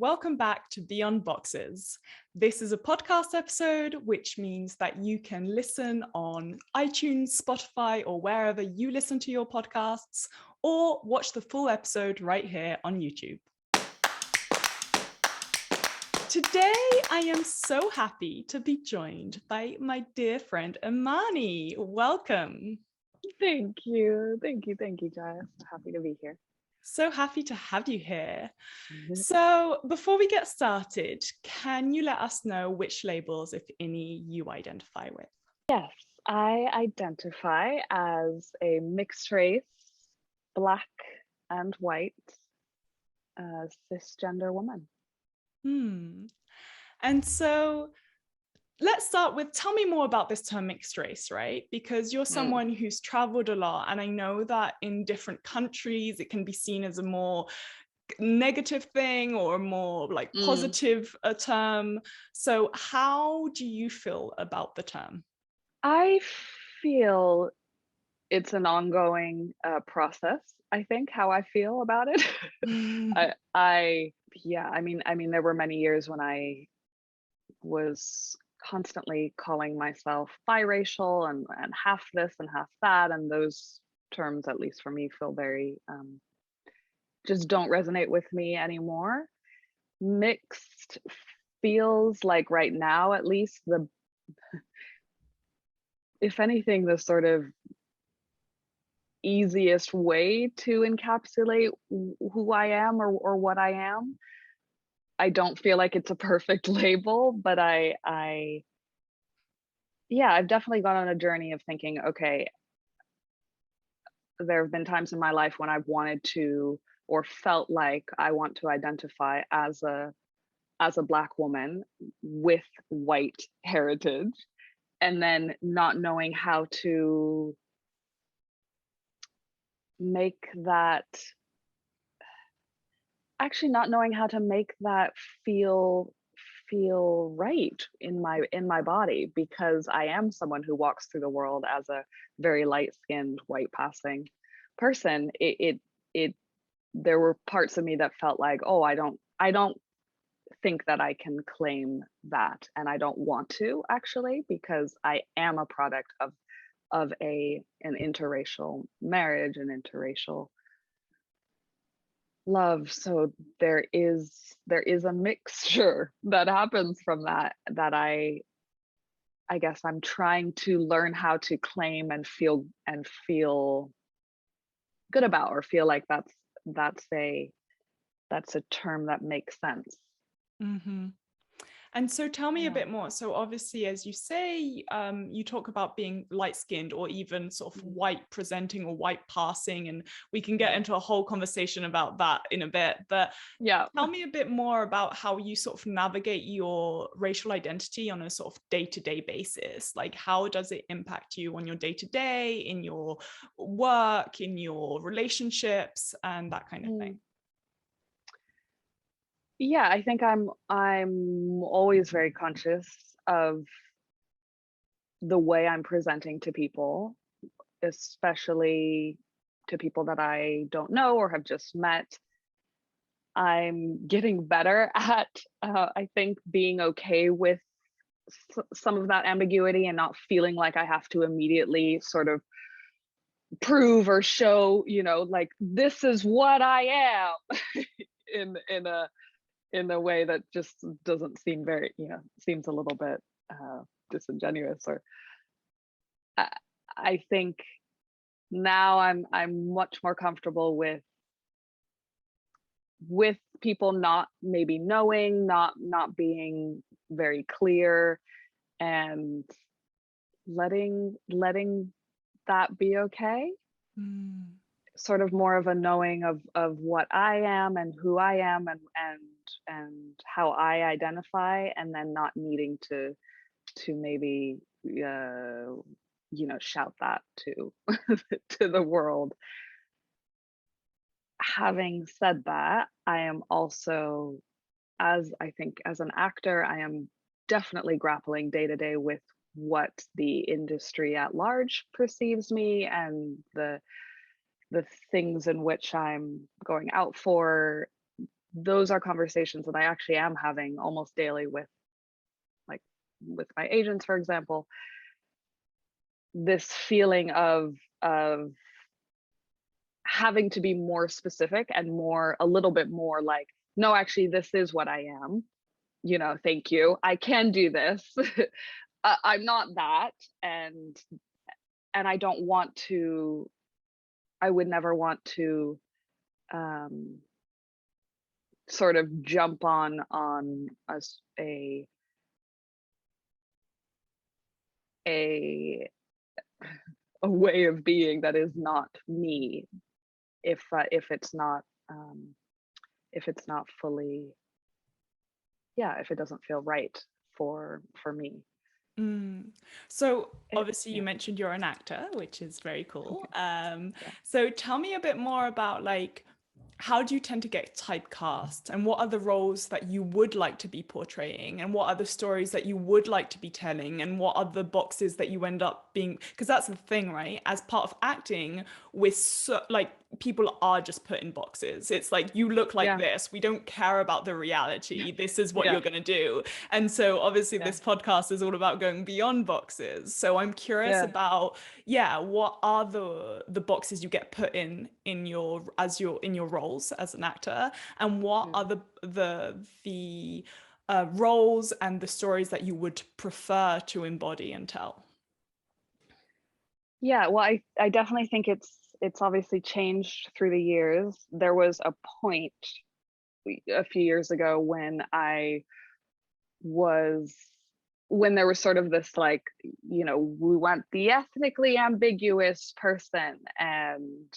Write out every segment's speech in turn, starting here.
Welcome back to Beyond Boxes. This is a podcast episode, which means that you can listen on iTunes, Spotify, or wherever you listen to your podcasts, or watch the full episode right here on YouTube. Today, I am so happy to be joined by my dear friend, Imani. Welcome. Thank you, Jess. Happy to be here. So happy to have you here. So before we get started, can you let us know which labels, if any, you identify with? Yes, I identify as a mixed race, Black and white, cisgender woman. And so let's start with, tell me more about this term mixed race, right? Because you're someone who's traveled a lot, and I know that in different countries, it can be seen as a more negative thing or a more like positive term. So how do you feel about the term? I feel it's an ongoing process. I think how I feel about it. I mean, there were many years when I was constantly calling myself biracial and half this and half that, and those terms, at least for me, feel very just don't resonate with me anymore. Mixed feels like right now, at least, if anything, the sort of easiest way to encapsulate who I am or what I am. I don't feel like it's a perfect label, but I've definitely gone on a journey of thinking, okay, there have been times in my life when I've wanted to or felt like I want to identify as a Black woman with white heritage, and then not knowing how to make that feel right in my body, because I am someone who walks through the world as a very light-skinned, white passing person. There were parts of me that felt like, oh, I don't think that I can claim that, and I don't want to, actually, because I am a product of an interracial marriage, an interracial love. So there is a mixture that happens from that I guess I'm trying to learn how to claim and feel good about, or feel like that's a term that makes sense. And so tell me a bit more. So obviously, as you say, you talk about being light-skinned or even sort of white presenting or white passing, and we can get into a whole conversation about that in a bit. But tell me a bit more about how you sort of navigate your racial identity on a sort of day-to-day basis. Like, how does it impact you on your day-to-day, in your work, in your relationships, and that kind of thing? Yeah, I think I'm always very conscious of the way I'm presenting to people, especially to people that I don't know or have just met. I'm getting better at, I think, being okay with some of that ambiguity and not feeling like I have to immediately sort of prove or show, like, this is what I am in a way that just doesn't seem very, seems a little bit disingenuous. Or I think now I'm much more comfortable with people not maybe knowing, not being very clear, and letting that be okay. Sort of more of a knowing of what I am and who I am, and how I identify, and then not needing to maybe shout that to to the world. Having said that, I am also, as an actor, I am definitely grappling day to day with what the industry at large perceives me, and the things in which I'm going out for, those are conversations that I actually am having almost daily with, like, with my agents, for example. This feeling of having to be more specific and a little bit more like, no, actually, this is what I am. Thank you. I can do this. I'm not that, and I don't want to. I would never want to sort of jump on a way of being that is not me, if it's not fully, if it doesn't feel right for me. So obviously you mentioned you're an actor, which is very cool. So tell me a bit more about, like, how do you tend to get typecast, and what are the roles that you would like to be portraying, and what are the stories that you would like to be telling, and what are the boxes that you end up being, because that's the thing, right? As part of acting, like, people are just put in boxes. It's like, you look like this, we don't care about the reality, this is what you're going to do. And so obviously this podcast is all about going beyond boxes. So I'm curious about, what are the boxes you get put in your roles as an actor, and what are the roles and the stories that you would prefer to embody and tell? Well, I definitely think it's obviously changed through the years. There was a point a few years ago when there was sort of this, like, we want the ethnically ambiguous person, and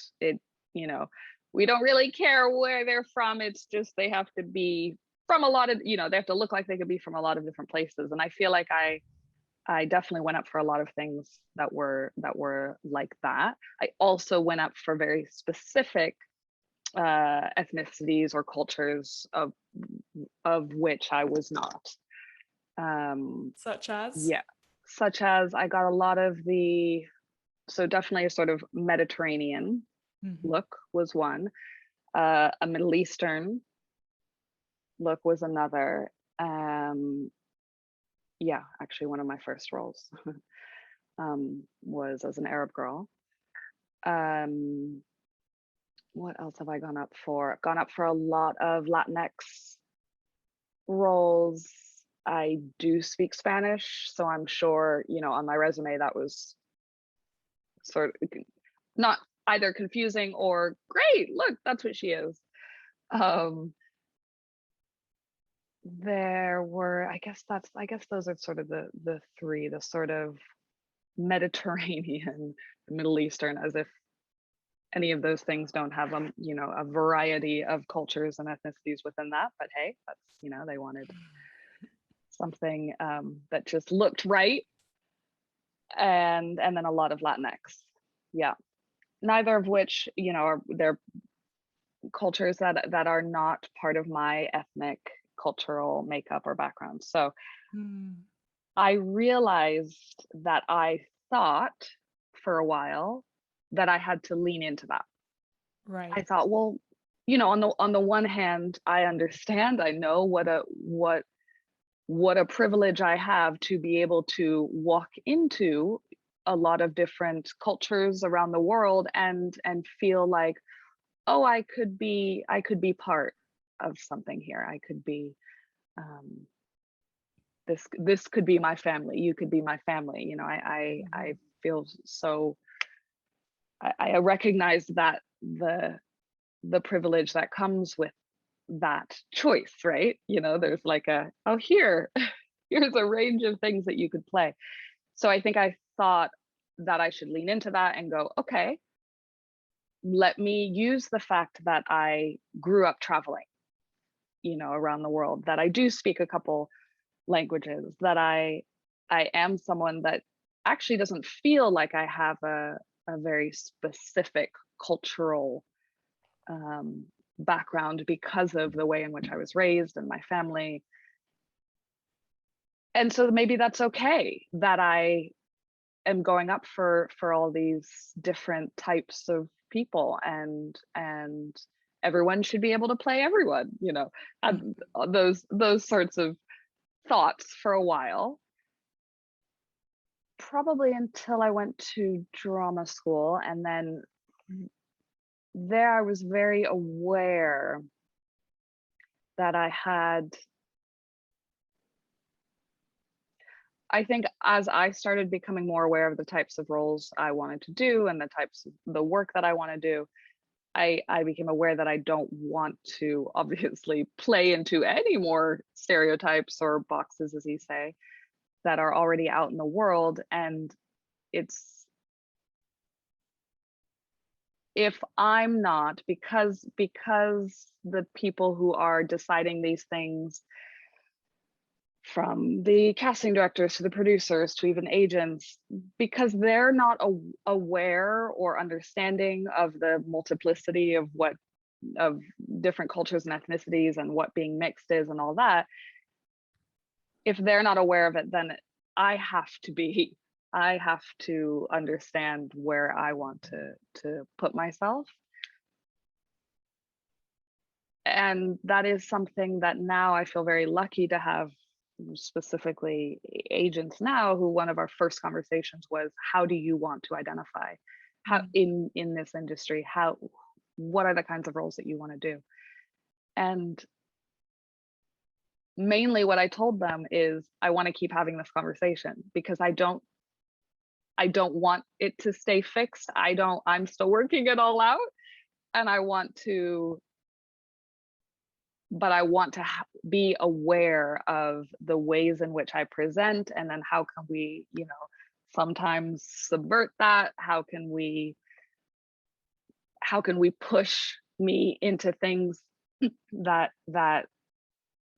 we don't really care where they're from. It's just they have to be from a lot of, they have to look like they could be from a lot of different places. And I feel like I definitely went up for a lot of things that were like that. I also went up for very specific ethnicities or cultures of which I was not. Such as? Such as, I got a lot of so definitely a sort of Mediterranean look was one. A Middle Eastern look was another. Actually, one of my first roles was as an Arab girl. What else have I gone up for? I've gone up for a lot of Latinx roles. I do speak Spanish, so I'm sure, on my resume that was sort of not either confusing or great, look, that's what she is. There were, I guess those are sort of the three, the sort of Mediterranean, Middle Eastern, as if any of those things don't have a variety of cultures and ethnicities within that. But hey, that's, they wanted something that just looked right. And then a lot of Latinx. Neither of which, they're cultures that are not part of my ethnic cultural makeup or background. So I realized that I thought for a while that I had to lean into that. Right. I thought, well, on the one hand, I understand, I know what a privilege I have to be able to walk into a lot of different cultures around the world and feel like, oh, I could be part of something here. I could be, this could be my family. You could be my family. I feel so, I recognize that the privilege that comes with that choice, right? There's like here's a range of things that you could play. So I think I thought that I should lean into that and go, okay, let me use the fact that I grew up traveling, around the world, that I do speak a couple languages, that I am someone that actually doesn't feel like I have a very specific cultural background because of the way in which I was raised and my family. And so maybe that's okay that I am going up for all these different types of people and everyone should be able to play everyone, had those sorts of thoughts for a while. Probably until I went to drama school, and then there I was very aware that I think as I started becoming more aware of the types of roles I wanted to do and the types of the work that I want to do, I became aware that I don't want to obviously play into any more stereotypes or boxes, as you say, that are already out in the world. And it's, if I'm not, because the people who are deciding these things, from the casting directors to the producers to even agents, because they're not aware or understanding of the multiplicity of different cultures and ethnicities and what being mixed is and all that, if they're not aware of it, then I have to understand where I want to put myself. And that is something that now I feel very lucky to have, specifically agents now, who one of our first conversations was, how do you want to identify in this industry? What are the kinds of roles that you want to do? And mainly what I told them is, I want to keep having this conversation, because I don't want it to stay fixed. I'm still working it all out, and I want to be aware of the ways in which I present, and then how can we, sometimes subvert that? How can we push me into things that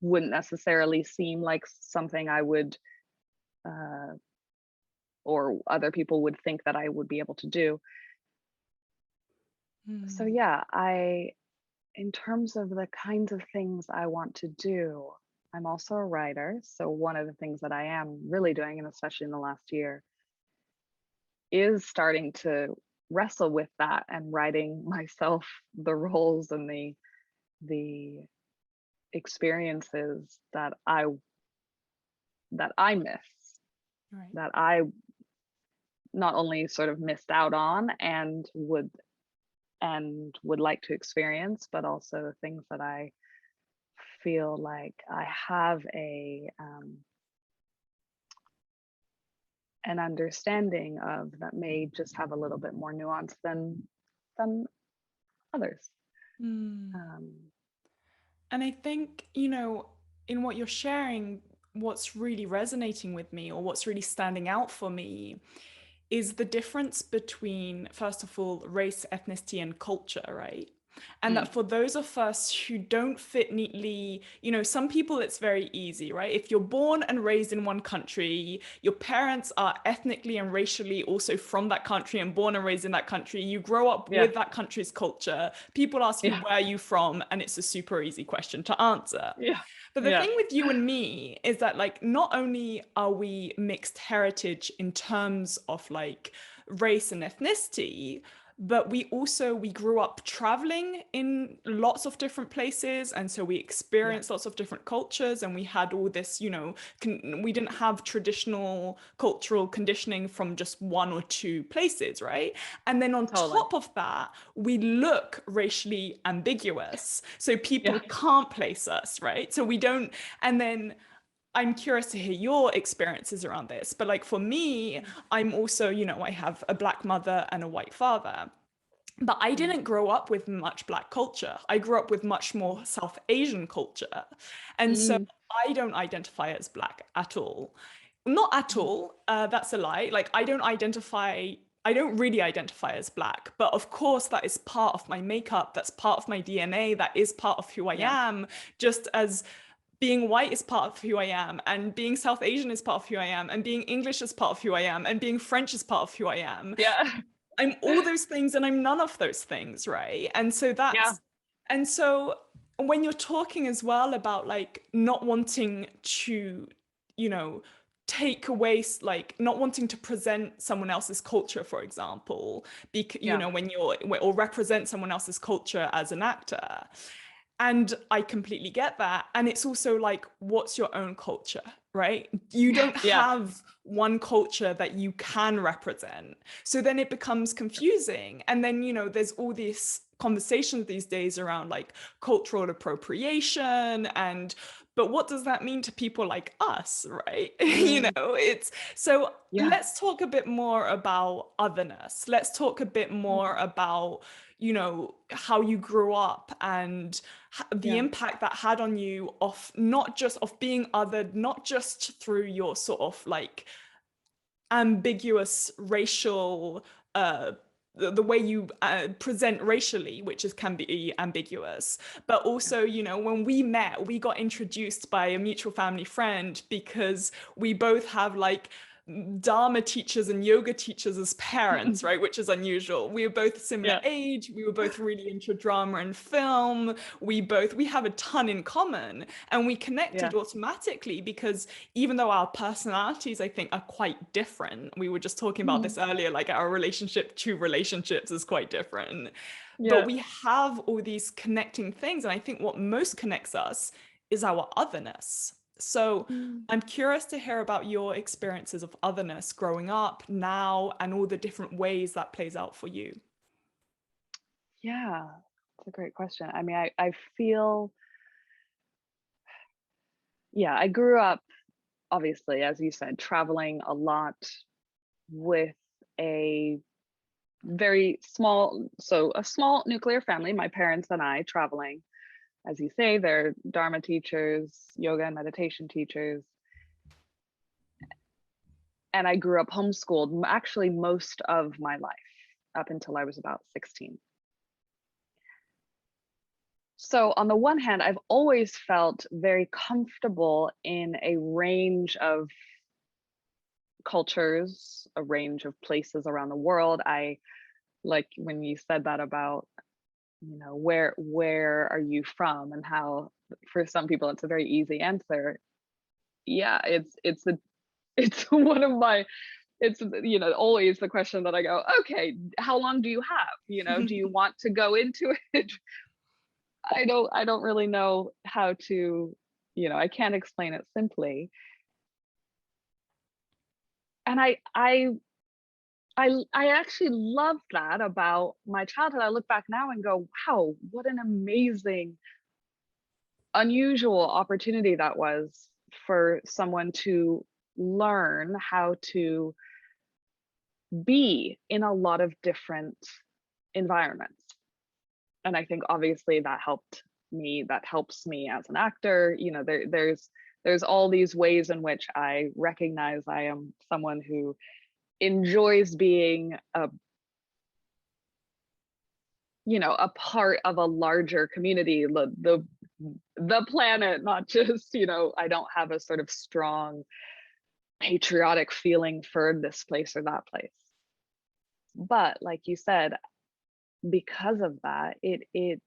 wouldn't necessarily seem like something I would, or other people would think that I would be able to do. So yeah, in terms of the kinds of things I want to do, I'm also a writer. So one of the things that I am really doing, and especially in the last year, is starting to wrestle with that and writing myself the roles and the experiences that I miss, Right. that I not only sort of missed out on and would like to experience, but also things that I feel like I have an understanding of, that may just have a little bit more nuance than others. And I think, in what you're sharing, what's really resonating with me, or what's really standing out for me, is the difference between, first of all, race, ethnicity, and culture, right? And that for those of us who don't fit neatly, some people, it's very easy, right? If you're born and raised in one country, your parents are ethnically and racially also from that country and born and raised in that country, you grow up with that country's culture, people ask you, where are you from? And it's a super easy question to answer. But the thing with you and me is that, like, not only are we mixed heritage in terms of like race and ethnicity, but we grew up traveling in lots of different places, and so we experienced lots of different cultures, and we had all this, we didn't have traditional cultural conditioning from just one or two places, right? And then on top of that, we look racially ambiguous, so people can't place us, right? So we don't. And then I'm curious to hear your experiences around this. But like for me, I'm also, I have a Black mother and a white father. But I didn't grow up with much Black culture. I grew up with much more South Asian culture. And so I don't identify as Black at all. Not at all. That's a lie. Like I don't really identify as Black, but of course that is part of my makeup. That's part of my DNA. That is part of who I am, just as being white is part of who I am, and being South Asian is part of who I am, and being English is part of who I am, and being French is part of who I am. I'm all those things and I'm none of those things, right? And so and so when you're talking as well about like not wanting to, take away, like not wanting to present someone else's culture, for example, because you Yeah. know, when you're, or represent someone else's culture as an actor. And I completely get that. And it's also like, what's your own culture, right? You don't Yeah. have one culture that you can represent. So then it becomes confusing. And then, you know, there's all these conversations these days around like cultural appropriation and but what does that mean to people like us, right? You Mm, know, it's so yeah. let's talk a bit more about otherness. Let's talk a bit more about, you know, how you grew up and the Yeah. impact that had on you of not just of being othered, not just through your sort of like ambiguous racial the way you present racially, which is can be ambiguous, but Yeah. also, you know, when we met, we got introduced by a mutual family friend because we both have like Dharma teachers and yoga teachers as parents, right? Which is unusual. We were both similar Yeah. age. We were both really into drama and film. We have a ton in common, and we Yeah. connected automatically because even though our personalities, I think, are quite different, we were just talking about Mhm. this earlier, like our relationship to relationships is quite different. But Yeah. we have all these connecting things. And I think what most connects us is our otherness. So Mm. I'm curious to hear about your experiences of otherness growing up now and all the different ways that plays out for you. Yeah. It's a great question. I mean, I feel, yeah, I grew up, obviously, as you said, traveling a lot with a very small, so a small nuclear family, my parents and I traveling. As you say, they're Dharma teachers, yoga and meditation teachers. And I grew up homeschooled actually most of my life up until I was about 16. So, on the one hand, I've always felt very comfortable in a range of cultures, a range of places around the world. I like when you said that about, you know, where are you from, and how for some people it's a very easy answer. Yeah, it's one of my, it's, you know, always the question that I go, okay, how long do you have, you know, do you want to go into it? I don't really know how to, you know, I can't explain it simply. And I actually love that about my childhood. I look back now and go, wow, what an amazing, unusual opportunity that was for someone to learn how to be in a lot of different environments. And I think obviously that helped me, that helps me as an actor. You know, there's all these ways in which I recognize I am someone who enjoys being a, you know, a part of a larger community, the planet, not just, you know, I don't have a sort of strong patriotic feeling for this place or that place. But like you said, because of that, it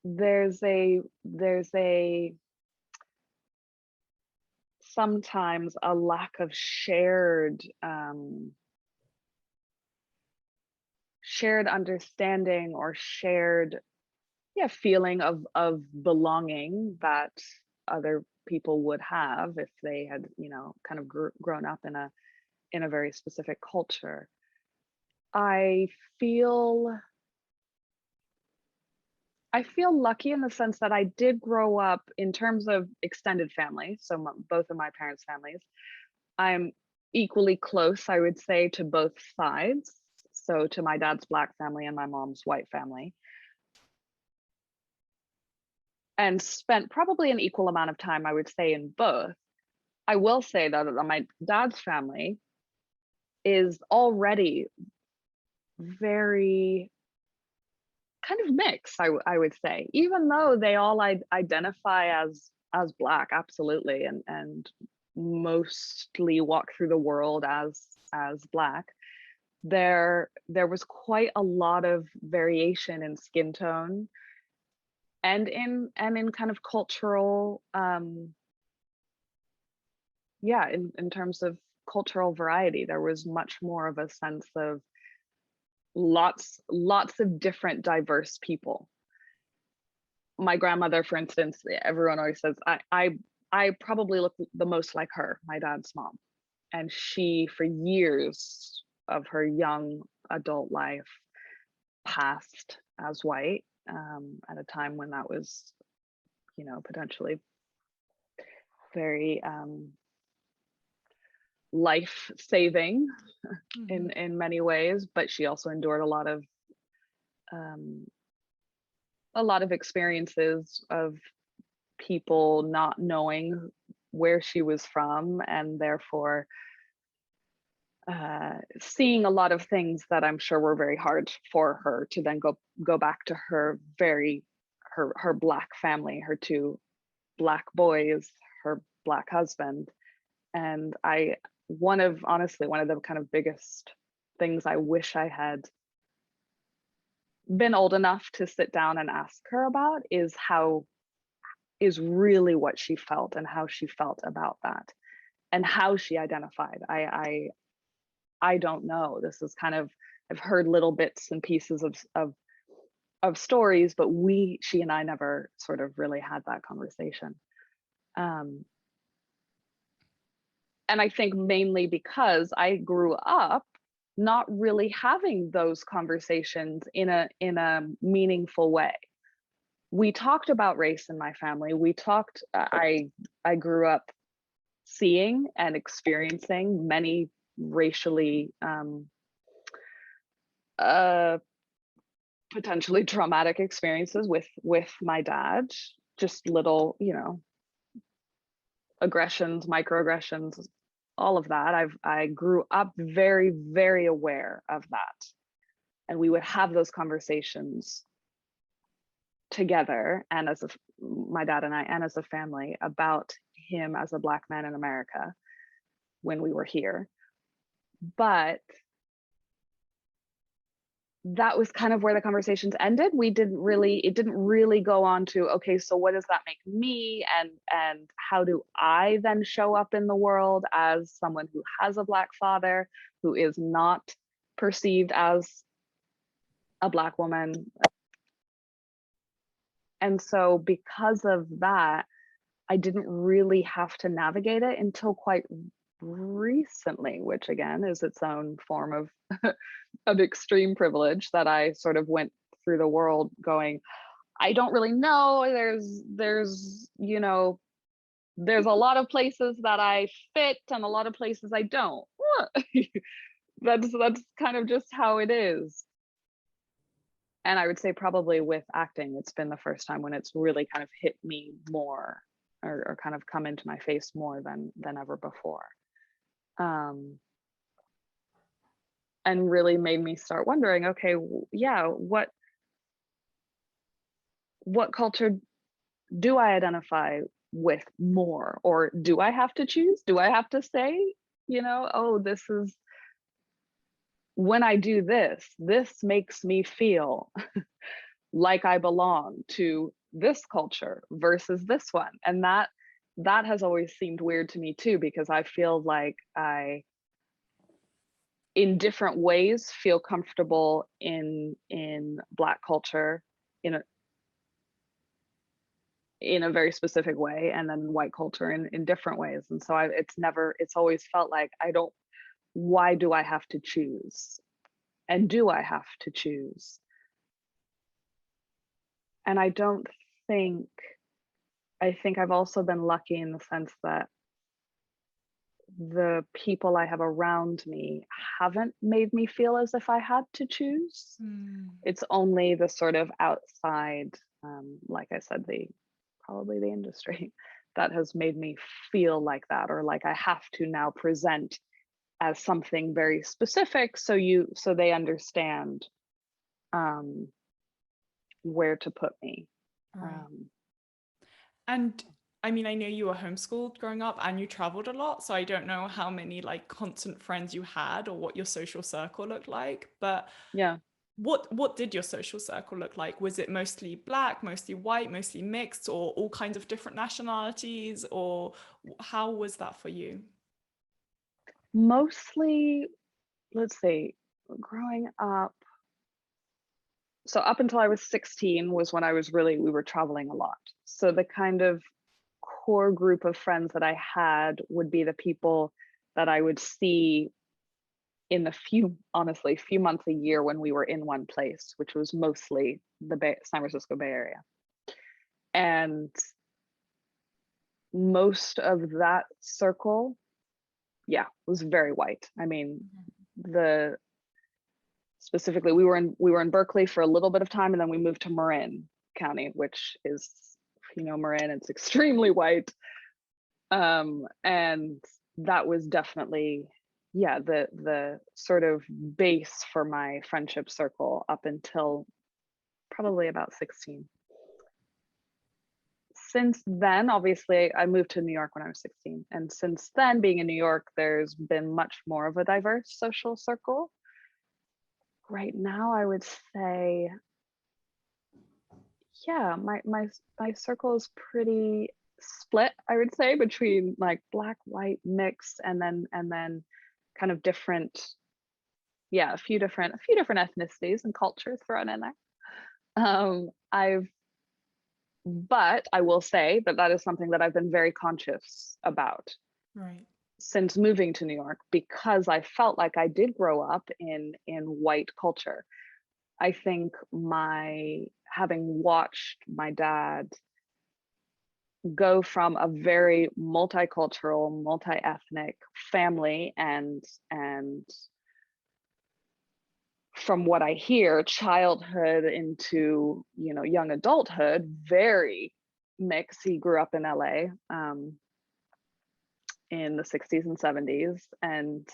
there's a sometimes a lack of shared understanding or shared, yeah, feeling of belonging that other people would have if they had, you know, kind of grown up in a very specific culture. I feel I feel lucky in the sense that I did grow up in terms of extended family. So both of my parents' families, I'm equally close, I would say, to both sides. So to my dad's Black family and my mom's white family, and spent probably an equal amount of time, I would say, in both. I will say that my dad's family is already very kind of mixed, I would say, even though they all identify as Black, absolutely, and mostly walk through the world as Black. There was quite a lot of variation in skin tone, and in kind of cultural, yeah, in terms of cultural variety, there was much more of a sense of lots of different diverse people. My grandmother, for instance, everyone always says I probably look the most like her, my dad's mom. And she, for years of her young adult life, passed as white, at a time when that was, you know, potentially very life saving in many ways. But she also endured um, a lot of experiences of people not knowing where she was from, and therefore seeing a lot of things that I'm sure were very hard for her to then go back to her her Black family, her two Black boys, her Black husband. And honestly, one of the kind of biggest things I wish I had been old enough to sit down and ask her about is really what she felt and how she felt about that and how she identified. I don't know. This is kind of, I've heard little bits and pieces of stories, but she and I never sort of really had that conversation. And I think mainly because I grew up not really having those conversations in a meaningful way. We talked about race in my family. I grew up seeing and experiencing many racially potentially traumatic experiences with my dad, just little, you know, aggressions, microaggressions, all of that. I grew up very, very aware of that. And we would have those conversations together, and my dad and I, and as a family, about him as a Black man in America when we were here. But that was kind of where the conversations ended. It didn't really go on to, okay, so what does that make me, and how do I then show up in the world as someone who has a Black father, who is not perceived as a Black woman. And so because of that, I didn't really have to navigate it until quite recently, which again is its own form of of extreme privilege, that I sort of went through the world going, I don't really know. There's you know, there's a lot of places that I fit and a lot of places I don't. That's kind of just how it is. And I would say probably with acting, it's been the first time when it's really kind of hit me more, or kind of come into my face more than ever before. And really made me start wondering, okay, yeah, what culture do I identify with more? Or do I have to choose? Do I have to say, you know, oh, this is, when I do this makes me feel like I belong to this culture versus this one. And that has always seemed weird to me too, because I feel like I, in different ways, feel comfortable in Black culture in a very specific way, and then white culture in different ways. And so it's always felt like, why do I have to choose? And do I have to choose? And I think I've also been lucky in the sense that the people I have around me haven't made me feel as if I had to choose. It's only the sort of outside, like I said, probably the industry, that has made me feel like that, or like I have to now present as something very specific so they understand where to put me. Right. And I mean, I know you were homeschooled growing up and you traveled a lot, so I don't know how many like constant friends you had or what your social circle looked like, but yeah, what did your social circle look like? Was it mostly Black, mostly white, mostly mixed, or all kinds of different nationalities, or how was that for you? Mostly, let's see, growing up, so up until I was 16 was when we were traveling a lot. So the kind of core group of friends that I had would be the people that I would see in the honestly, few months a year when we were in one place, which was mostly the San Francisco Bay Area. And most of that circle, yeah, was very white. I mean, specifically we were in Berkeley for a little bit of time, and then we moved to Marin County, which is, if you know Marin, it's extremely white. And that was definitely, yeah, the sort of base for my friendship circle up until probably about 16. Since then, obviously, I moved to New York when I was 16. And since then, being in New York, there's been much more of a diverse social circle. Right now, I would say, yeah, my circle is pretty split, I would say, between like Black, white, mixed, and then kind of different, yeah, a few different ethnicities and cultures thrown in there. But I will say that that is something that I've been very conscious about, Right. since moving to New York, because I felt like I did grow up in white culture. I think having watched my dad go from a very multicultural, multi-ethnic family, and from what I hear, childhood into, you know, young adulthood, very mixed. He grew up in LA in the 60s and 70s, and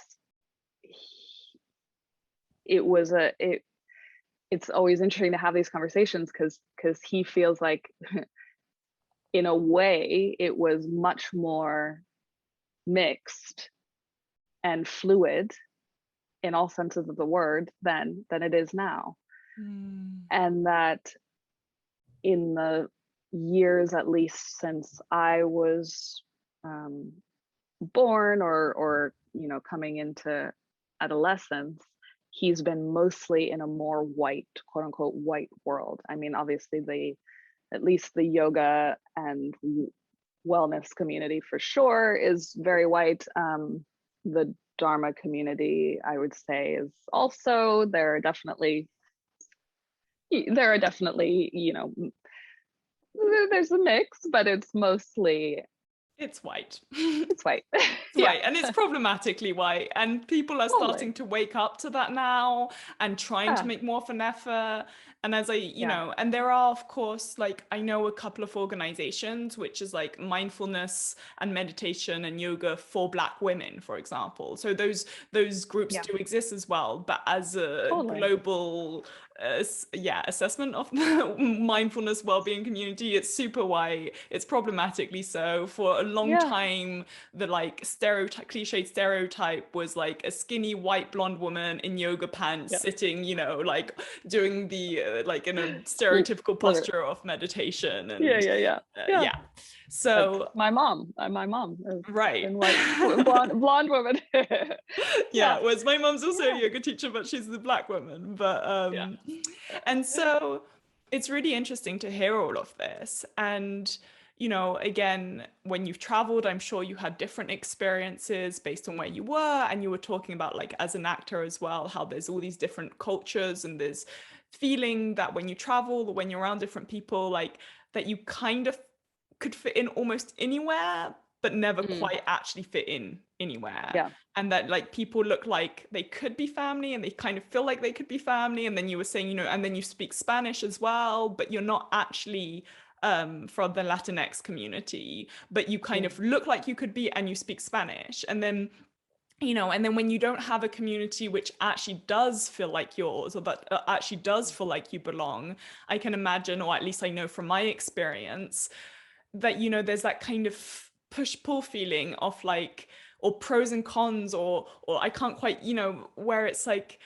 it's always interesting to have these conversations, because he feels like in a way it was much more mixed and fluid in all senses of the word than it is now. And that in the years, at least since I was born, or you know, coming into adolescence, he's been mostly in a more white, quote unquote, white world. I mean, obviously at least the yoga and wellness community for sure is very white. The Dharma community, I would say, is also, there are definitely, you know, there's a mix, but it's mostly, It's white. it's white. It's Yeah. white, and it's problematically white, and people are starting to wake up to that now and trying to make more of an effort. And as I, you know, and there are, of course, like, I know a couple of organizations which is like mindfulness and meditation and yoga for Black women, for example. So those groups do exist as well, but as a global assessment of mindfulness well-being community, it's super white. It's problematically so. For a long time, the like cliched stereotype was like a skinny white blonde woman in yoga pants sitting, you know, like doing the like in a stereotypical posture of meditation. And yeah. So that's my mom, right, white, blonde woman. Yeah, whereas my mom's also a yoga teacher, but she's the Black woman. But and so it's really interesting to hear all of this. And you know, again, when you've traveled, I'm sure you had different experiences based on where you were. And you were talking about, like, as an actor as well, how there's all these different cultures, and there's feeling that when you travel or when you're around different people, like, that you kind of could fit in almost anywhere, but never quite actually fit in anywhere. And that, like, people look like they could be family, and they kind of feel like they could be family. And then you were saying, you know, and then you speak Spanish as well, but you're not actually from the Latinx community, but you kind of look like you could be, and you speak Spanish. And then, you know, and then when you don't have a community which actually does feel like yours, or that actually does feel like you belong, I can imagine, or at least I know from my experience, that, you know, there's that kind of push-pull feeling of like, or pros and cons, or I can't quite, you know, where it's like,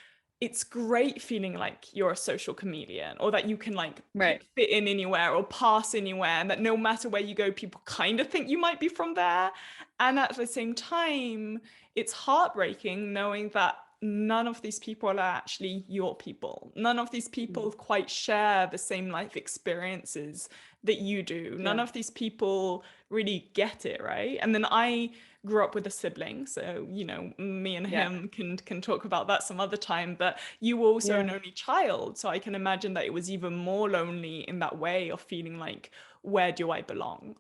it's great feeling like you're a social chameleon, or that you can like Right. fit in anywhere or pass anywhere, and that no matter where you go, people kind of think you might be from there. And at the same time, it's heartbreaking knowing that none of these people are actually your people. None of these people Mm. quite share the same life experiences that you do. None Yeah. of these people really get it, right? And then I grew up with a sibling, so you know, me and Yeah. him can talk about that some other time. But you were also an Yeah. only child, so I can imagine that it was even more lonely in that way of feeling like, where do I belong?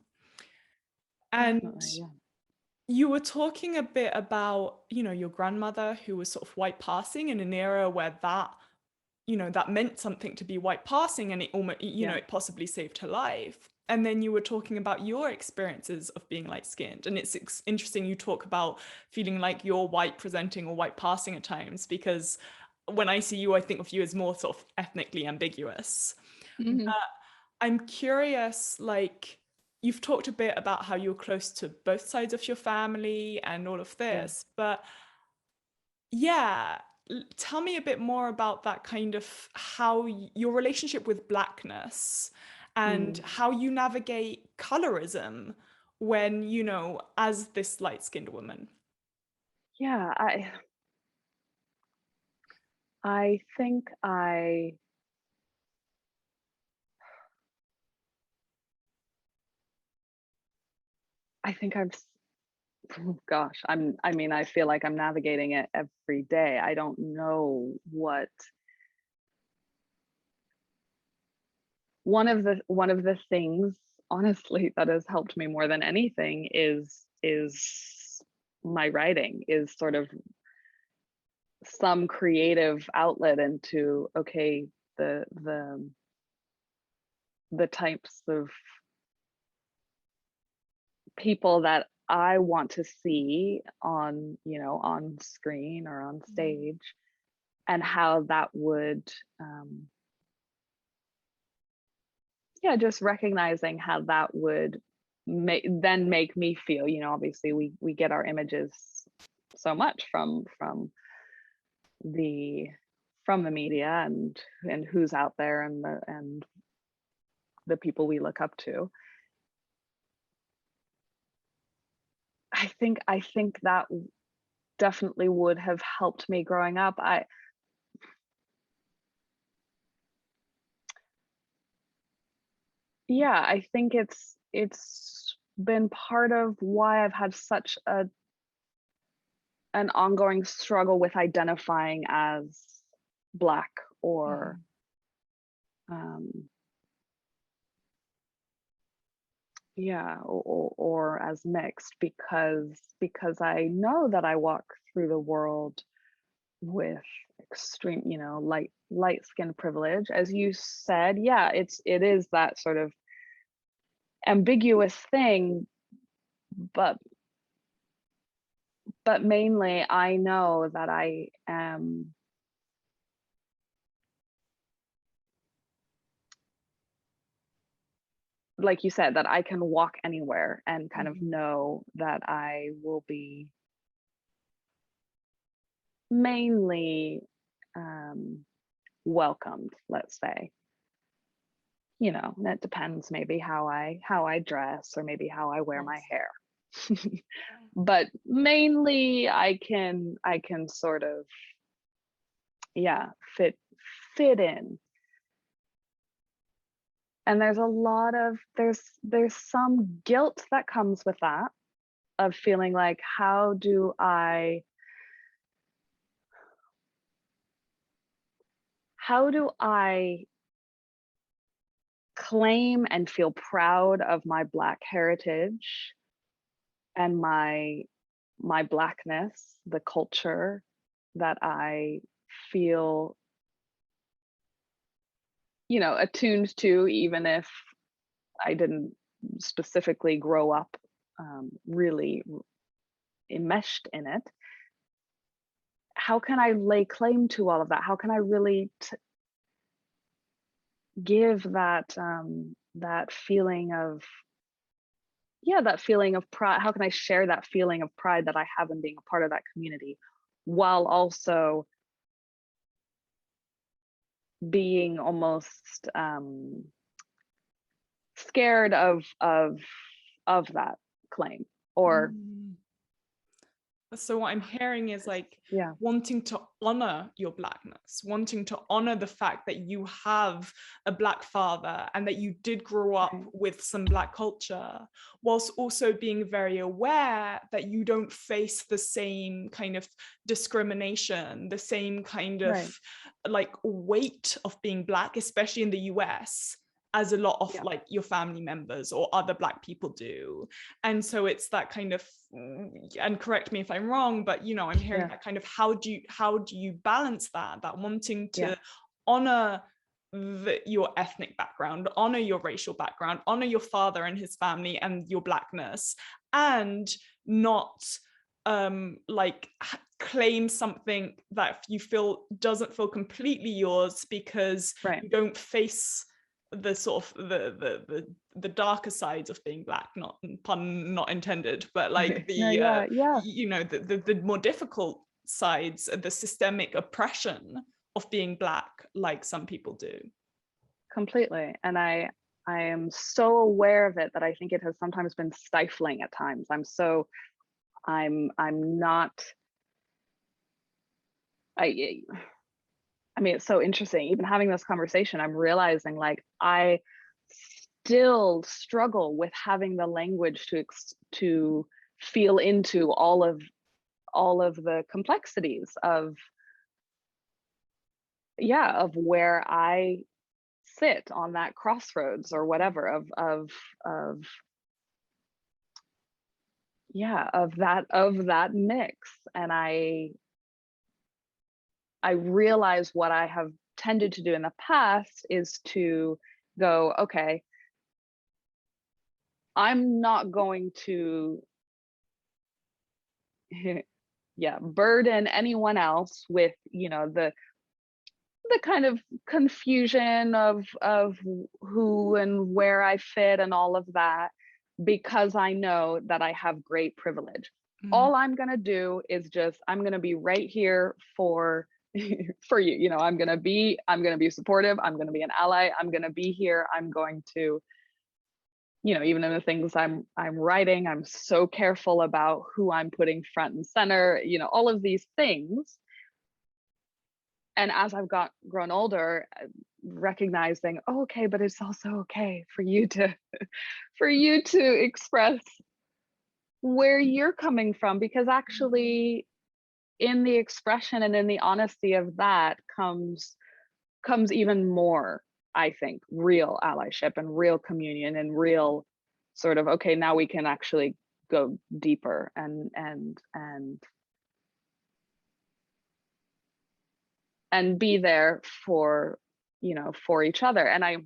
And Definitely. Yeah. you were talking a bit about, you know, your grandmother who was sort of white passing in an era where that, you know, that meant something to be white passing, and it almost, you know, Yeah. it possibly saved her life. And then you were talking about your experiences of being light skinned. And it's interesting you talk about feeling like you're white presenting or white passing at times, because when I see you, I think of you as more sort of ethnically ambiguous. Mhm. I'm curious, like, you've talked a bit about how you're close to both sides of your family and all of Yeah. this, but yeah, tell me a bit more about that kind of how your relationship with blackness and Mm. how you navigate colorism when, you know, as this light-skinned woman. Yeah. I think I think oh gosh, I mean, I feel like I'm navigating it every day. I don't know what one of the things, honestly, that has helped me more than anything is my writing, is sort of some creative outlet into, okay, the the the types of people that I want to see on, you know, on screen or on stage, and how that would, um, yeah, just recognizing how that would make me feel. You know, obviously we get our images so much the from the media and who's out there and the people we look up to. I think that definitely would have helped me growing up. I Yeah, I think it's been part of why I've had such an ongoing struggle with identifying as Black or Mhm. um, yeah, or as mixed, because I know that I walk through the world with extreme, you know, light skin privilege. As you said, yeah, it is that sort of ambiguous thing, but mainly I know that I am, like you said, that I can walk anywhere and kind of Mhm. know that I will be mainly um, welcomed, let's say. You know, that depends maybe how I dress or maybe how I wear my Yes. hair. But mainly I can sort of, yeah, fit in. And there's a lot of there's some guilt that comes with that, of feeling like, how do I claim and feel proud of my Black heritage and my Blackness, the culture that I feel, you know, attuned to, even if I didn't specifically grow up really enmeshed in it. How can I lay claim to all of that? How can I really give that feeling of, yeah, that feeling of pride? How can I share that feeling of pride that I have in being a part of that community, while also being almost scared of that claim, or So what I'm hearing is like yeah, wanting to honor your Blackness, wanting to honor the fact that you have a Black father and that you did grow up right, with some Black culture, whilst also being very aware that you don't face the same kind of discrimination, the same kind of right, like weight of being Black, especially in the US, as a lot of yeah, like your family members or other Black people do. And so it's that kind of, and correct me if I'm wrong, but you know, I'm hearing yeah, that kind of how do you balance that wanting yeah, to honor your ethnic background, honor your racial background, honor your father and his family and your Blackness, and not like claim something that you feel doesn't feel completely yours because right. you don't face the sort of the darker sides of being Black, not pun not intended, but like No, the yeah, yeah, you know, the more difficult sides, the systemic oppression of being Black, like some people do. completely. And I am so aware of it that I think it has sometimes been stifling at times. I'm not, I mean, it's so interesting. Even having this conversation, I'm realizing like I still struggle with having the language to feel into all of the complexities of, yeah, of where I sit on that crossroads or whatever of yeah, of that mix. And I realize what I have tended to do in the past is to go, okay, I'm not going to yeah, burden anyone else with, you know, the kind of confusion of who and where I fit and all of that, because I know that I have great privilege. Mm. All I'm going to do is just, I'm going to be right here for for you. You know, I'm going to be supportive, I'm going to be an ally, I'm going to be here, I'm going to, you know, even in the things I'm writing, I'm so careful about who I'm putting front and center, you know, all of these things. And as I've grown older, recognizing, oh, okay, but it's also okay for you to for you to express where you're coming from, because actually in the expression and in the honesty of that comes even more, I think, real allyship and real communion and real sort of, okay, now we can actually go deeper and be there for, you know, for each other. And I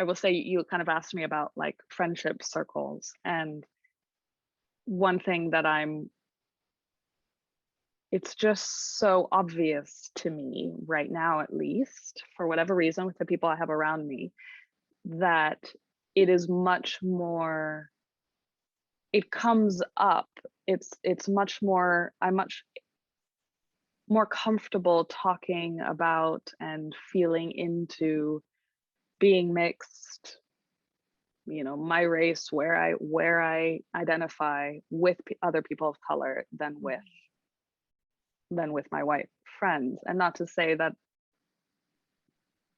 will say, you kind of asked me about like friendship circles, and one thing that it's just so obvious to me right now, at least for whatever reason, with the people I have around me, that it is much more, it comes up, it's much more, I'm much more comfortable talking about and feeling into being mixed, you know, my race, where I identify with other people of color than with my white friends. And not to say that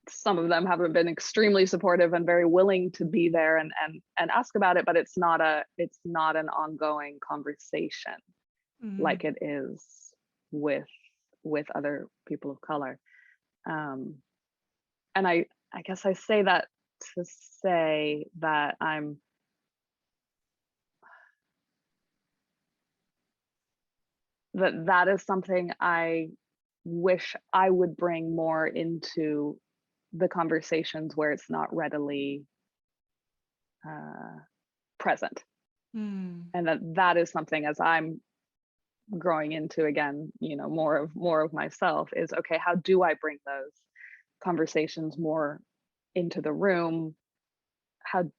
some of them haven't been extremely supportive and very willing to be there and ask about it, but it's not an ongoing conversation Mm. like it is with other people of color. And I guess I say that to say that that is something I wish I would bring more into the conversations where it's not readily present. Mm. And that is something, as I'm growing into, again, you know, more of myself, is okay, how do I bring those conversations more into the room? How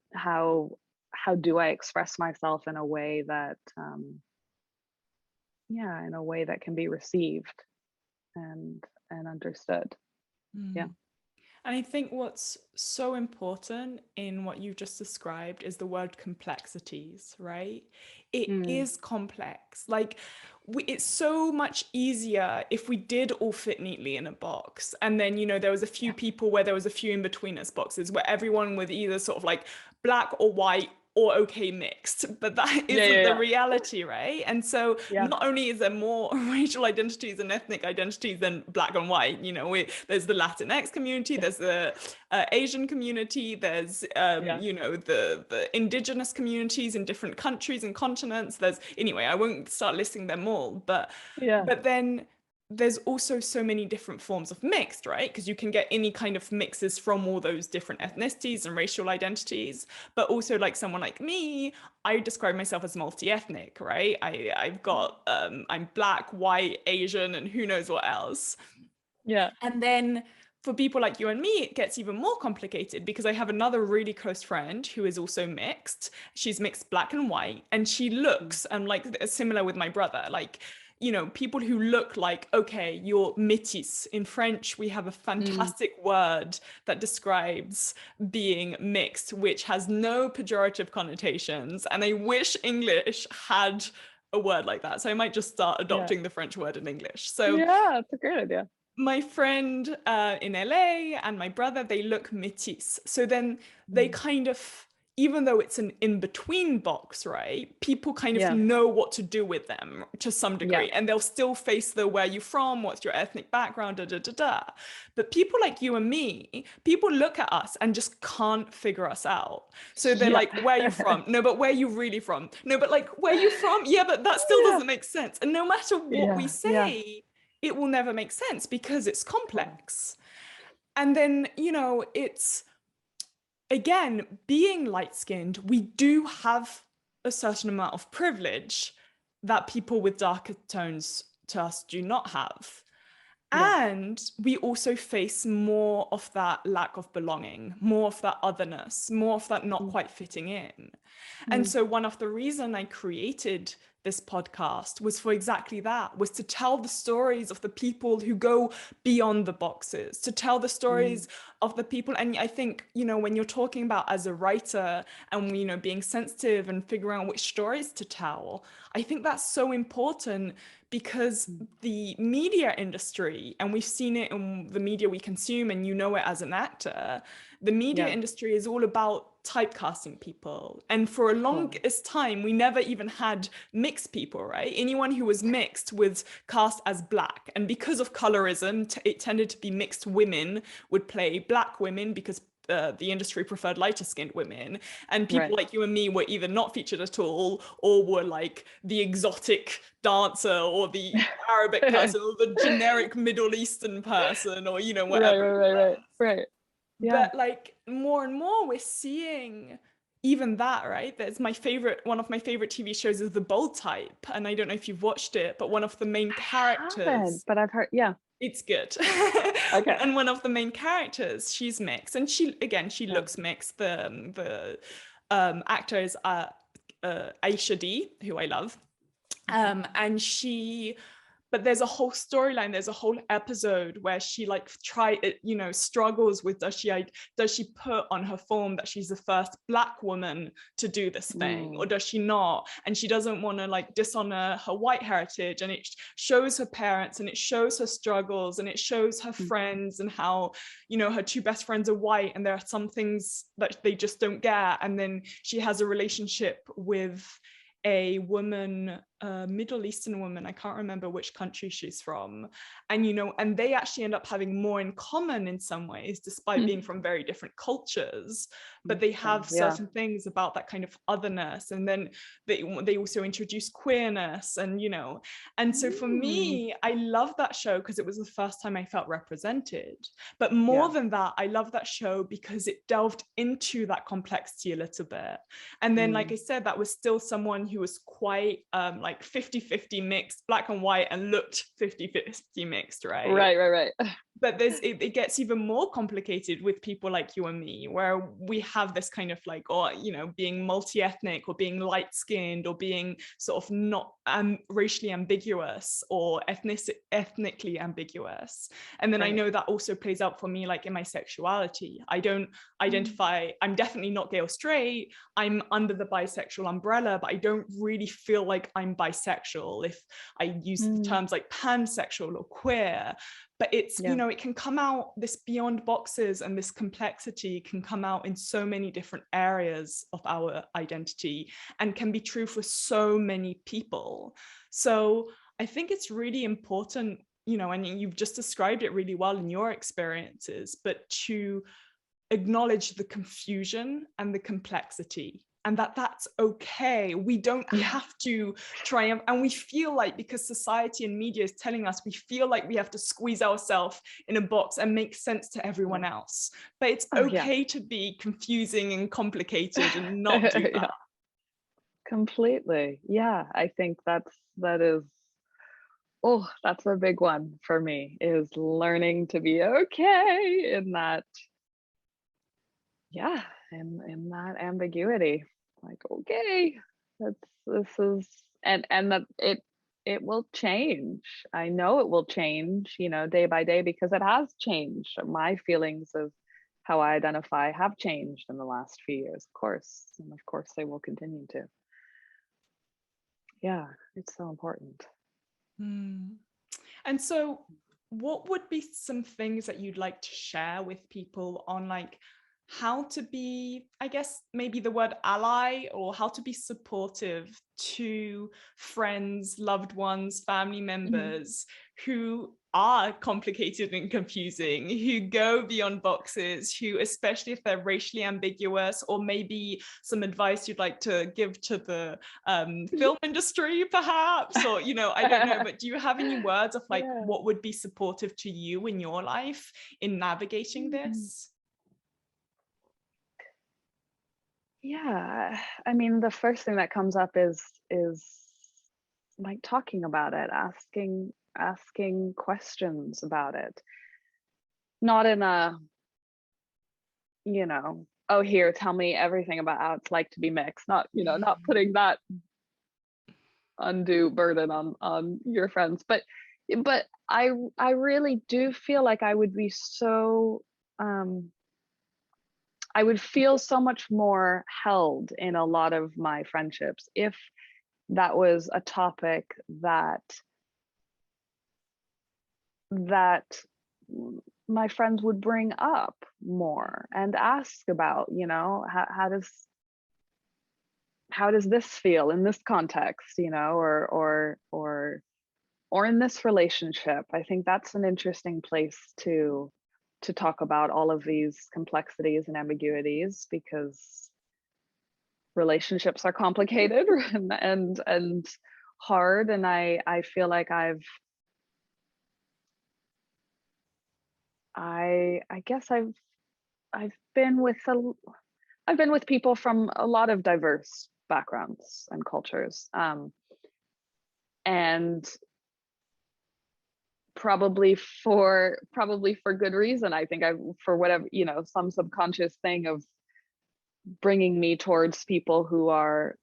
do I express myself in a way that yeah, in a way that can be received and understood. Yeah. And I think what's so important in what you just described is the word complexities, right? It is complex. Like, it's so much easier if we did all fit neatly in a box. And then, you know, there was a few people where there was a few in between us boxes where everyone was either sort of like black or white or okay mixed, but that isn't the reality, right? And so not only is there more racial identities and ethnic identities than black and white, you know, there's the Latinx community, there's the Asian community, there's you know, the indigenous communities in different countries and continents. There's, anyway, I won't start listing them all, but then there's also so many different forms of mixed, right? Because you can get any kind of mixes from all those different ethnicities and racial identities. But also, like someone like me, I describe myself as multi-ethnic, right? I've got I'm black, white, Asian, and who knows what else. And then for people like you and me, it gets even more complicated because I have another really close friend who is also mixed. She's mixed black and white, and she looks like similar with my brother, like, you know, people who look like, okay, you're métis. In French, we have a fantastic word that describes being mixed, which has no pejorative connotations. And I wish English had a word like that. So I might just start adopting the French word in English. So yeah, it's a great idea. My friend in LA and my brother, they look métis. So then they kind of, even though it's an in-between box, right? People kind of know what to do with them to some degree, and they'll still face the where you from, what's your ethnic background, da da da da. But people like you and me, people look at us and just can't figure us out. So they're like, where are you from? No, but where are you really from? No, but like, where are you from? Yeah, but that still doesn't make sense. And no matter what we say, it will never make sense because it's complex. And then, you know, it's, again, being light-skinned, we do have a certain amount of privilege that people with darker tones to us do not have. And we also face more of that lack of belonging, more of that otherness, more of that not quite fitting in. And so one of the reasons I created this podcast was for exactly that, was to tell the stories of the people who go beyond the boxes, to tell the stories of the people. And I think, you know, when you're talking about as a writer and, you know, being sensitive and figuring out which stories to tell, I think that's so important because the media industry, and we've seen it in the media we consume, and you know it as an actor, the media industry is all about typecasting people. And for a longest time, we never even had mixed people, right? Anyone who was mixed was cast as black. And because of colorism, it tended to be mixed women would play black women because the industry preferred lighter skinned women, and people like you and me were either not featured at all or were like the exotic dancer or the Arabic person or the generic Middle Eastern person, or, you know, whatever. Right. But like more and more we're seeing even that, right? That's one of my favorite TV shows is The Bold Type, and I don't know if you've watched it, but one of the main characters, but I've heard, it's good. Okay. And one of the main characters, she's mixed, and she looks mixed. The actor is Aisha D, who I love, and but there's a whole storyline, there's a whole episode where she like struggles with, does she put on her form that she's the first black woman to do this thing, or does she not? And she doesn't want to like dishonor her white heritage, and it shows her parents, and it shows her struggles, and it shows her friends, and how, you know, her two best friends are white, and there are some things that they just don't get. And then she has a relationship with a woman, a Middle Eastern woman, I can't remember which country she's from, and, you know, and they actually end up having more in common in some ways, despite being from very different cultures, but they have certain things about that kind of otherness. And then they also introduce queerness, and, you know, and so for me, I love that show because it was the first time I felt represented. But more than that, I love that show because it delved into that complexity a little bit. And then, like I said, that was still someone who was quite like 50-50 mixed, black and white, and looked 50-50 mixed, right? Right. but it gets even more complicated with people like you and me, where we have this kind of like, or being multi-ethnic, or being light-skinned, or being sort of not racially ambiguous, or ethnically ambiguous. And then right. I know that also plays out for me, like in my sexuality. I don't identify, I'm definitely not gay or straight, I'm under the bisexual umbrella, but I don't really feel like I'm bisexual if I use the terms like pansexual or queer. But it's, it can come out, this beyond boxes and this complexity can come out in so many different areas of our identity, and can be true for so many people. So I think it's really important, and you've just described it really well in your experiences, but to acknowledge the confusion and the complexity, and that's okay. We don't have to triumph. And we feel like, because society and media is telling us, we feel like we have to squeeze ourselves in a box and make sense to everyone else. But it's okay to be confusing and complicated and not do that. Completely. Yeah, I think that is, that's a big one for me, is learning to be okay in that, in that ambiguity. Like, okay, this is, and that it will change. I know it will change, day by day, because it has changed. My feelings of how I identify have changed in the last few years, of course, and of course they will continue to. Yeah, it's so important. And so what would be some things that you'd like to share with people on, like, how to be, I guess, maybe the word ally, or how to be supportive to friends, loved ones, family members who are complicated and confusing, who go beyond boxes, who, especially if they're racially ambiguous, or maybe some advice you'd like to give to the film industry, perhaps, or, I don't know, but do you have any words of like what would be supportive to you in your life in navigating this? Yeah, I mean, the first thing that comes up is like talking about it, asking questions about it. Not in a, oh, here, tell me everything about how it's like to be mixed. Not, not putting that undue burden on your friends. But I really do feel like I would be so I would feel so much more held in a lot of my friendships if that was a topic that my friends would bring up more and ask about, how does this feel in this context, or in this relationship. I think that's an interesting place to talk about all of these complexities and ambiguities, because relationships are complicated and hard. And I feel like I guess I've been with people from a lot of diverse backgrounds and cultures, and probably for good reason. I think for whatever, some subconscious thing of bringing me towards people who are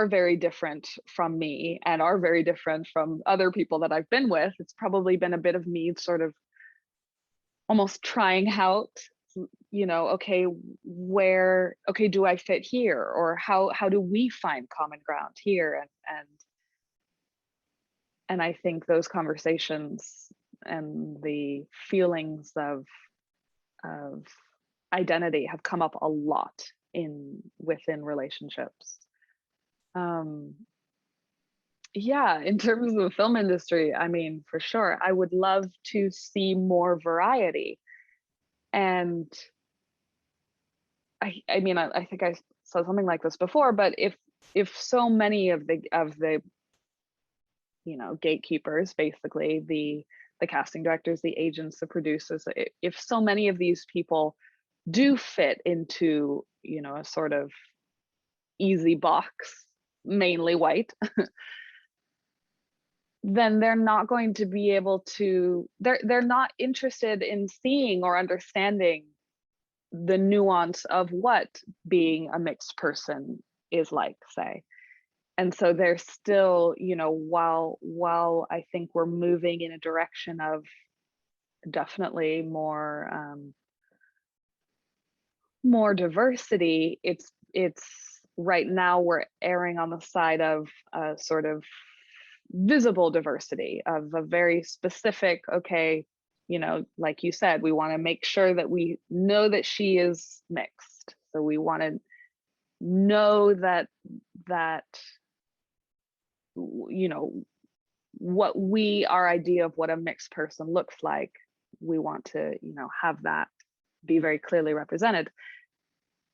very different from me and are very different from other people that I've been with. It's probably been a bit of me sort of almost trying out, okay, do I fit here, or how do we find common ground here? And I think those conversations and the feelings of identity have come up a lot within relationships. In terms of the film industry, I mean, for sure, I would love to see more variety. And I mean, I think I said something like this before, but if so many of the gatekeepers, basically the casting directors, the agents, the producers, if so many of these people do fit into, a sort of easy box, mainly white, then they're not going to be able to, they're not interested in seeing or understanding the nuance of what being a mixed person is like, say. And so they're still, you know, while I think we're moving in a direction of definitely more diversity, it's right now we're erring on the side of sort of visible diversity, of a very specific, okay, you know, like you said, we want to make sure that we know that she is mixed. So we want to know that you know, what our idea of what a mixed person looks like, we want to, you know, have that be very clearly represented.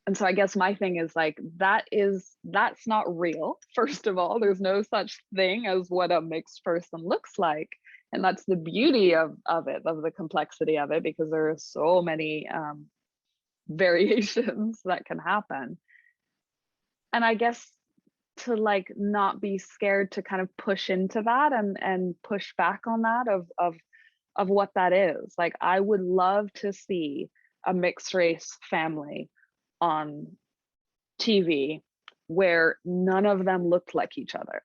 And so I guess my thing is like, that's not real. First of all, there's no such thing as what a mixed person looks like. And that's the beauty of it, of the complexity of it, because there are so many variations that can happen. And I guess to like not be scared to kind of push into that and push back on that of what that is. Like, I would love to see a mixed race family on TV where none of them looked like each other,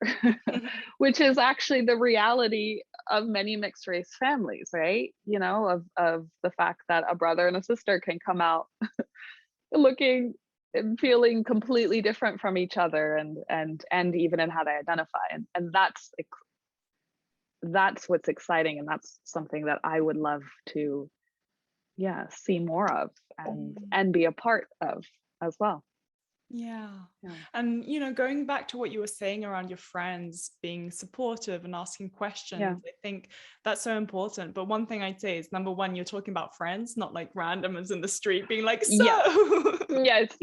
which is actually the reality of many mixed race families, right? You know, of the fact that a brother and a sister can come out looking and feeling completely different from each other, and even in how they identify, and that's what's exciting, and that's something that I would love to, yeah, see more of and be a part of as well. Yeah. And, you know, going back to what you were saying around your friends being supportive and asking questions, I think that's so important. But one thing I'd say is, number one, you're talking about friends, not like randomers in the street being like, so. Yes.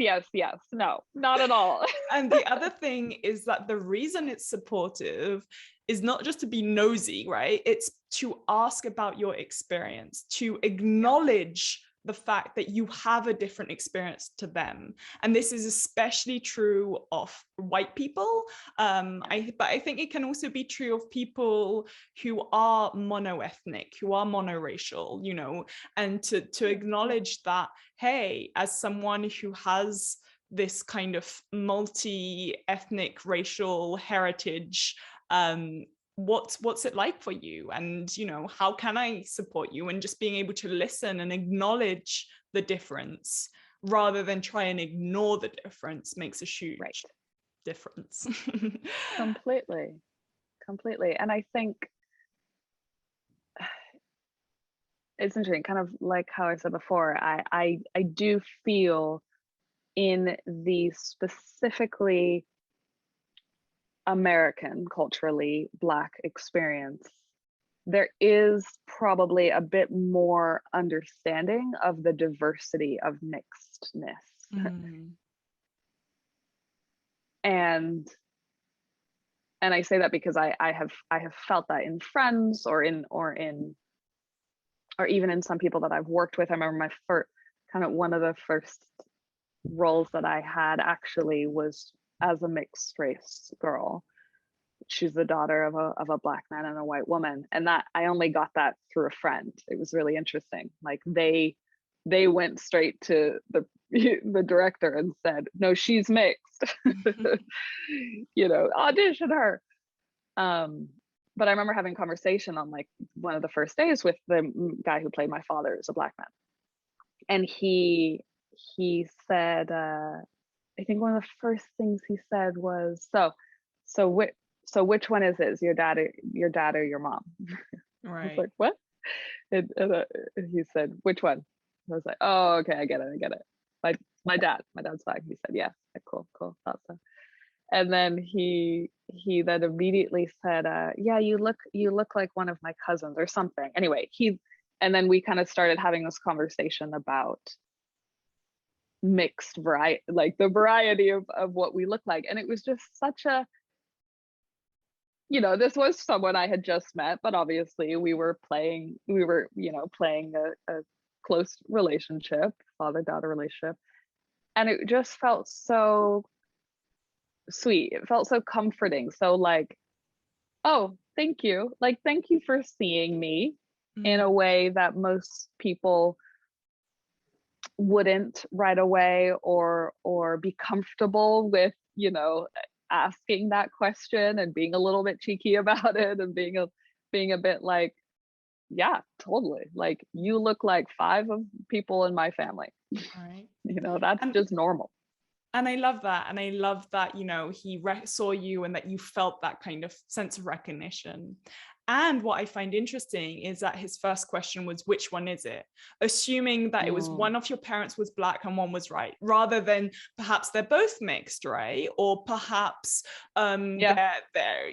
No, not at all. And the other thing is that the reason it's supportive is not just to be nosy, right? It's to ask about your experience, to acknowledge the fact that you have a different experience to them. And this is especially true of white people. But I think it can also be true of people who are monoethnic, who are monoracial, you know, and to acknowledge that, hey, as someone who has this kind of multi-ethnic racial heritage, what's it like for you, and you know, how can I support you, and just being able to listen and acknowledge the difference rather than try and ignore the difference makes a huge difference. Completely. And I think it's interesting, kind of like how I said before, I do feel in the specifically American, culturally Black experience, there is probably a bit more understanding of the diversity of mixedness. And I say that because I have felt that in friends or even in some people that I've worked with. I remember my first, kind of one of the first roles that I had actually was as a mixed race girl. She's the daughter of a Black man and a white woman, and that I only got that through a friend. It was really interesting. Like they went straight to the director and said, no, she's mixed. You know, audition her. But I remember having a conversation on like one of the first days with the guy who played my father, is a Black man, and he said, I think one of the first things he said was, so which one is it? Your dad or your mom? Right. I was like, what? And he said, which one? I was like, oh, okay, I get it. Like my dad's Black. He said, yeah, cool, thought so. And then he then immediately said, yeah, you look like one of my cousins or something. Anyway, and then we kind of started having this conversation about mixed variety, like the variety of what we look like. And it was just such a, you know, this was someone I had just met, but obviously we were playing a close relationship, father-daughter relationship. And it just felt so sweet. It felt so comforting. So like, oh, thank you. Like, thank you for seeing me in a Mm, way that most people wouldn't right away, or be comfortable with, asking that question and being a little bit cheeky about it, and being a bit like, yeah, totally. Like, you look like five of people in my family. right. That's And just normal. I love that. And I love that, he saw you and that you felt that kind of sense of recognition. And what I find interesting is that his first question was, which one is it? Assuming that it was Mm, one of your parents was black and one was white, rather than perhaps they're both mixed, right? Or perhaps yeah, they're,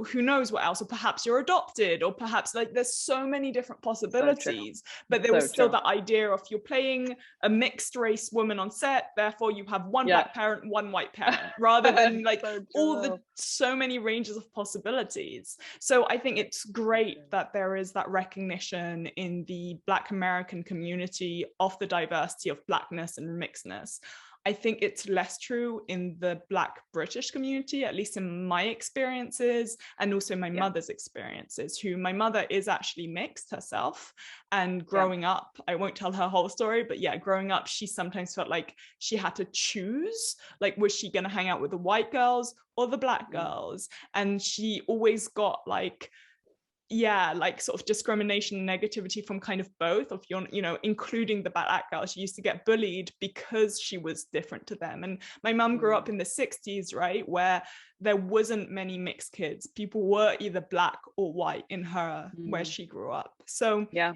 who knows what else, or perhaps you're adopted, or perhaps like there's so many different so true. possibilities. But there So was still true. that idea of you're playing a mixed race woman on set, therefore you have one Yeah. black parent, one white parent, rather than like So all the true. so many ranges of possibilities. So I think it's So great true. that there is that recognition in the Black American community of the diversity of blackness and mixedness. I think it's less true in the Black British community, at least in my experiences, and also my Yeah. mother's experiences, who my mother is actually mixed herself. And Yeah. growing up, I won't tell her whole story, but yeah, growing up, she sometimes felt like she had to choose, like, was she going to hang out with the white girls or the black Mm, girls? And she always got like, yeah, like sort of discrimination and negativity from kind of both of your, including the black girl. She used to get bullied because she was different to them. And my mum grew up mm, in the 60s, right, where there wasn't many mixed kids. People were either black or white in her where mm. she grew up. So Yeah.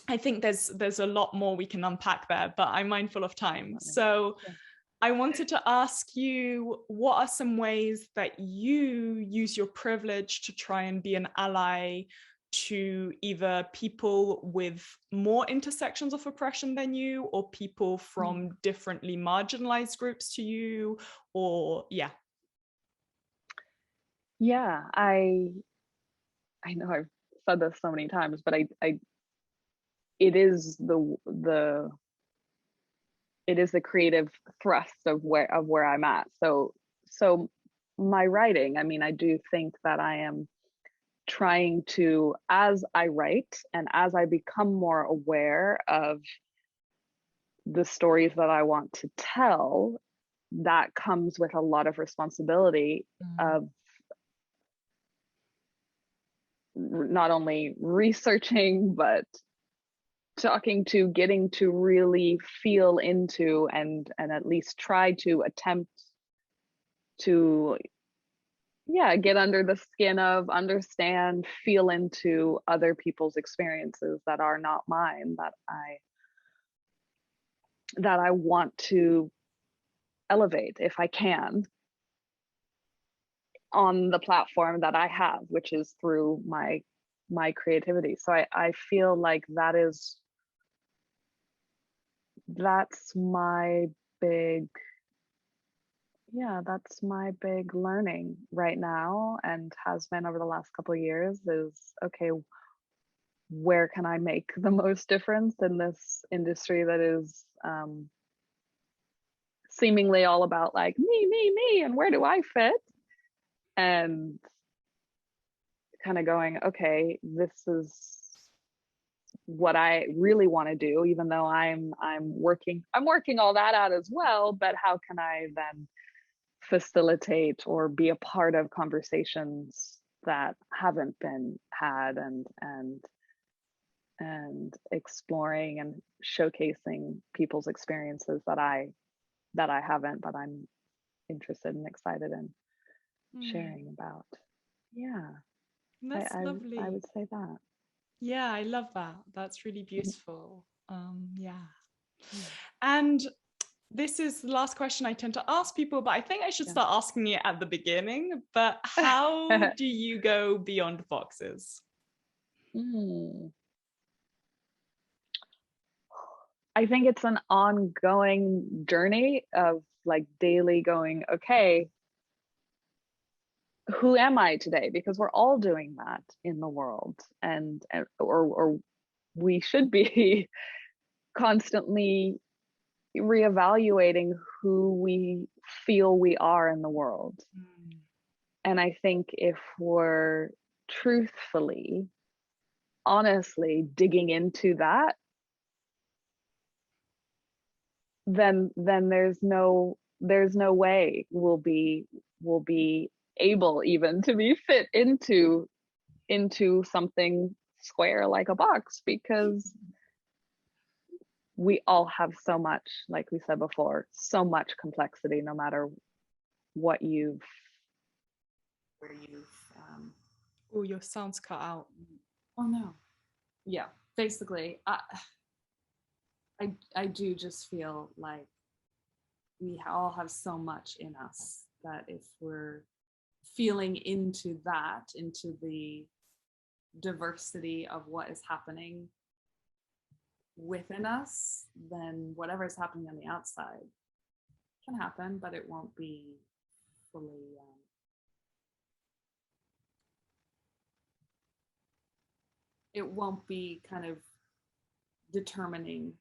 I think there's a lot more we can unpack there, but I'm mindful of time. Definitely. So Yeah. I wanted to ask you, what are some ways that you use your privilege to try and be an ally to either people with more intersections of oppression than you, or people Mm. from differently marginalized groups to you, or yeah. Yeah. I know I've said this so many times, but I it is the creative thrust of where I'm at. So my writing, I mean, I do think that I am trying to, as I write and as I become more aware of the stories that I want to tell, that comes with a lot of responsibility Mm. of not only researching, but talking to, getting to really feel into, and at least try to attempt to, yeah, get under the skin of, understand, feel into other people's experiences that are not mine, that I want to elevate if I can, on the platform that I have, which is through my creativity. So I feel like that's my big, yeah, that's my big learning right now, and has been over the last couple of years, is okay, where can I make the most difference in this industry that is seemingly all about like me, and where do I fit? And kind of going, okay, this is what I really want to do, even though I'm working all that out as well, but how can I then facilitate or be a part of conversations that haven't been had, and exploring and showcasing people's experiences that I haven't, but I'm interested and excited in Mm. sharing about. Yeah, I That's I, I lovely. would say that. Yeah, I love that. That's really beautiful. Yeah. Yeah. And this is the last question I tend to ask people, but I think I should Yeah. start asking it at the beginning. But how do you go beyond boxes? Mm. I think it's an ongoing journey of like daily going, okay, who am I today? Because we're all doing that in the world, or we should be constantly reevaluating who we feel we are in the world. Mm. And I think if we're truthfully, honestly digging into that, then there's no way we'll be able even to be fit into something square like a box, because we all have so much, like we said before, so much complexity, no matter what you've Oh, your sound's cut out. Oh no. Yeah, basically, I do just feel like we all have so much in us that if we're feeling into that, into the diversity of what is happening within us, then whatever is happening on the outside can happen, but it won't be fully it won't be kind of determining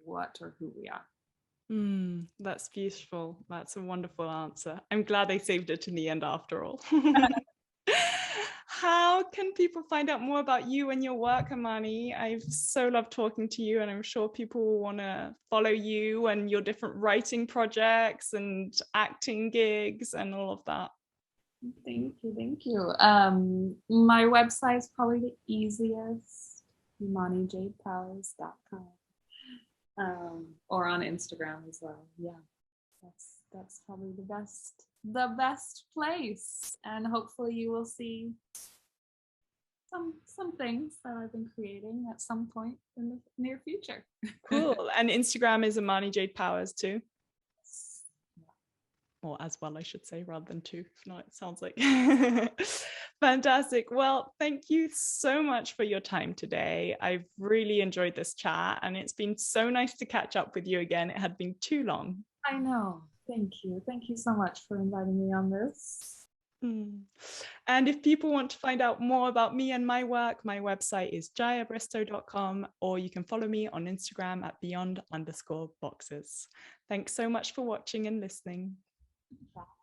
what or who we are. That's beautiful. That's a wonderful answer. I'm glad I saved it in the end after all. How can people find out more about you and your work, Imani? I've so loved talking to you, and I'm sure people will want to follow you and your different writing projects and acting gigs and all of that. Thank you. My website is probably the easiest, ImaniJadePowers.com. Or on Instagram as well. Yeah, that's probably the best place, and hopefully you will see some things that I've been creating at some point in the near future. Cool. And Instagram is Imani Jade Powers too. Or as well, I should say, rather than two. No, it sounds like fantastic. Well, thank you so much for your time today. I've really enjoyed this chat, and it's been so nice to catch up with you again. It had been too long. I know. Thank you so much for inviting me on this. And if people want to find out more about me and my work, my website is jayabristow.com, or you can follow me on Instagram at beyond_boxes. Thanks so much for watching and listening. Bye.